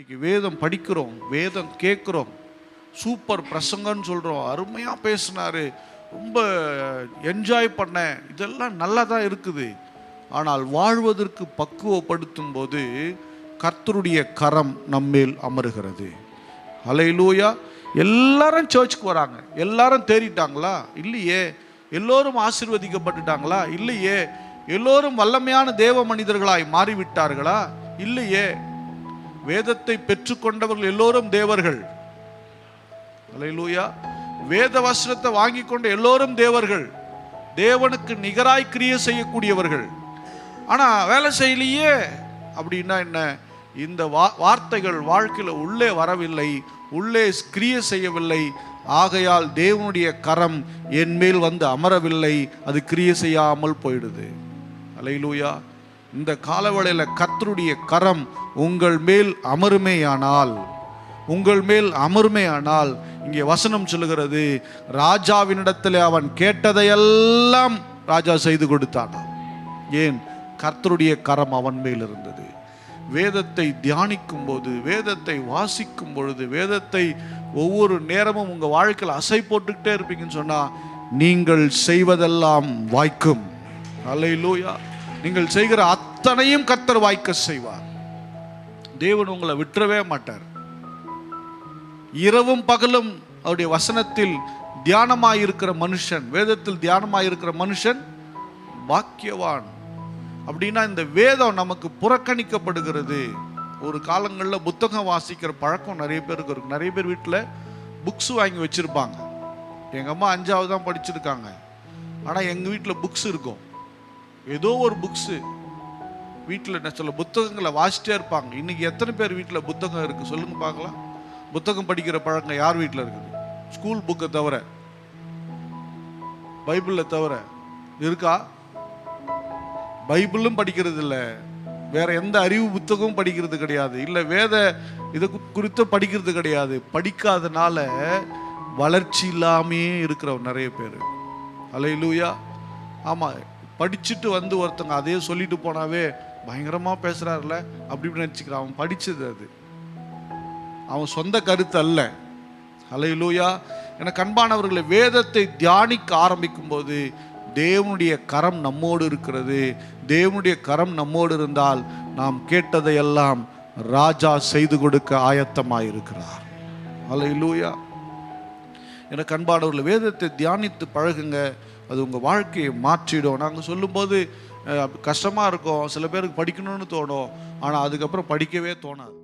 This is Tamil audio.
இன்னைக்கு வேதம் படிக்கிறோம், வேதம் கேட்குறோம், சூப்பர் பிரசங்கன்னு சொல்கிறோம், அருமையாக பேசினாரு, ரொம்ப என்ஜாய் பண்ணேன், இதெல்லாம் நல்லா தான் இருக்குது. ஆனால் வாழ்வதற்கு பக்குவப்படுத்தும் போது கர்த்தருடைய கரம் நம்மேல் அமருகிறது. ஹல்லேலூயா. எல்லாரும் சர்ச்சுக்கு வராங்க, எல்லாரும் தேறிட்டாங்களா? இல்லையே. எல்லோரும் ஆசீர்வதிக்கப்பட்டுட்டாங்களா? இல்லையே. எல்லோரும் வல்லமையான தேவ மனிதர்களாய் மாறிவிட்டார்களா? இல்லையே. வேதத்தை பெற்றுக்கொண்டவர்கள் எல்லோரும் தேவர்கள். ஹல்லேலூயா. வேத வசனத்தை வாங்கி கொண்ட எல்லோரும் தேவர்கள், தேவனுக்கு நிகராய் கிரியை செய்யக்கூடியவர்கள். ஆனா வேலை செய்யலையே அப்படின்னா என்ன? இந்த வார்த்தைகள் வாழ்க்கையில் உள்ளே வரவில்லை, உள்ளே கிரியை செய்யவில்லை. ஆகையால் தேவனுடைய கரம் என் மேல் வந்து அமரவில்லை, அது கிரியை செய்யாமல் போயிடுது. ஹல்லேலூயா. இந்த காலவேளையில் கர்த்தருடைய கரம் உங்கள் மேல் அமருமேயானால், உங்கள் மேல் அமருமேயானால், இங்கே வசனம் சொல்லுகிறது, ராஜாவினிடத்தில் அவன் கேட்டதையெல்லாம் ராஜா செய்து கொடுத்தான். ஏன்? கர்த்தருடைய கரம் அவன் மேல் இருந்தது. வேதத்தை தியானிக்கும் போது, வேதத்தை வாசிக்கும் பொழுது, வேதத்தை ஒவ்வொரு நேரமும் உங்கள் வாழ்க்கையில் அசை போட்டுக்கிட்டே இருப்பீங்கன்னு சொன்னால் நீங்கள் செய்வதெல்லாம் வாய்க்கும். ஹல்லேலூயா. நீங்கள் செய்கிற அத்தனையும் கர்த்தர் வாய்க்க செய்வார். தேவன் உங்களை விட்டுறவே மாட்டார். இரவும் பகலும் அவருடைய வசனத்தில் தியானமாயிருக்கிற மனுஷன், வேதத்தில் தியானமாயிருக்கிற மனுஷன் பாக்கியவான். அப்படின்னா இந்த வேதம் நமக்கு புறக்கணிக்கப்படுகிறது. ஒரு காலங்களில் புத்தகம் வாசிக்கிற பழக்கம் நிறைய பேருக்கு இருக்கு. நிறைய பேர் வீட்டில் புக்ஸ் வாங்கி வச்சுருப்பாங்க. எங்கள் அம்மா 5வது தான் படிச்சிருக்காங்க, ஆனால் எங்கள் வீட்டில் புக்ஸ் இருக்கும். ஏதோ ஒரு புக்ஸு வீட்டில் சில புத்தகங்களை வாசிட்டே இருப்பாங்க. இன்றைக்கி எத்தனை பேர் வீட்டில் புத்தகம் இருக்குது சொல்லுங்க பார்க்கலாம். புத்தகம் படிக்கிற பழக்கம் யார் வீட்டில் இருக்குது? ஸ்கூல் புக்கை தவிர, பைபிளில் தவிர இருக்கா? பைபிளும் படிக்கிறது இல்லை, வேற எந்த அறிவு புத்தகமும் படிக்கிறது கிடையாது, இல்லை வேத இதை குறித்து படிக்கிறது கிடையாது. படிக்காதனால வளர்ச்சி இல்லாமே இருக்கிற நிறைய பேர். ஹல்லேலூயா. ஆமாம், படிச்சுட்டு வந்து ஒருத்தங்க அதே சொல்லிட்டு போனாவே பயங்கரமாக பேசுகிறாருல அப்படி நினச்சிக்கிறான். அவன் படித்தது அது, அவன் சொந்த கருத்து அல்ல. ஹல்லேலூயா. எனக்கு அன்பானவர்களை, வேதத்தை தியானிக்க ஆரம்பிக்கும் போது தேவனுடைய கரம் நம்மோடு இருக்கிறது. தேவனுடைய கரம் நம்மோடு இருந்தால் நாம் கேட்டதையெல்லாம் ராஜா செய்து கொடுக்க ஆயத்தமாயிருக்கிறார். ஹல்லேலூயா. எனக்கு அன்பானவர்களை, வேதத்தை தியானித்து பழகுங்க, அது உங்கள் வாழ்க்கையை மாற்றிடும். நாங்கள் சொல்லும்போது கஷ்டமாக இருக்கும், சில பேருக்கு படிக்கணும்னு தோணும், ஆனால் அதுக்கப்புறம் படிக்கவே தோணாது.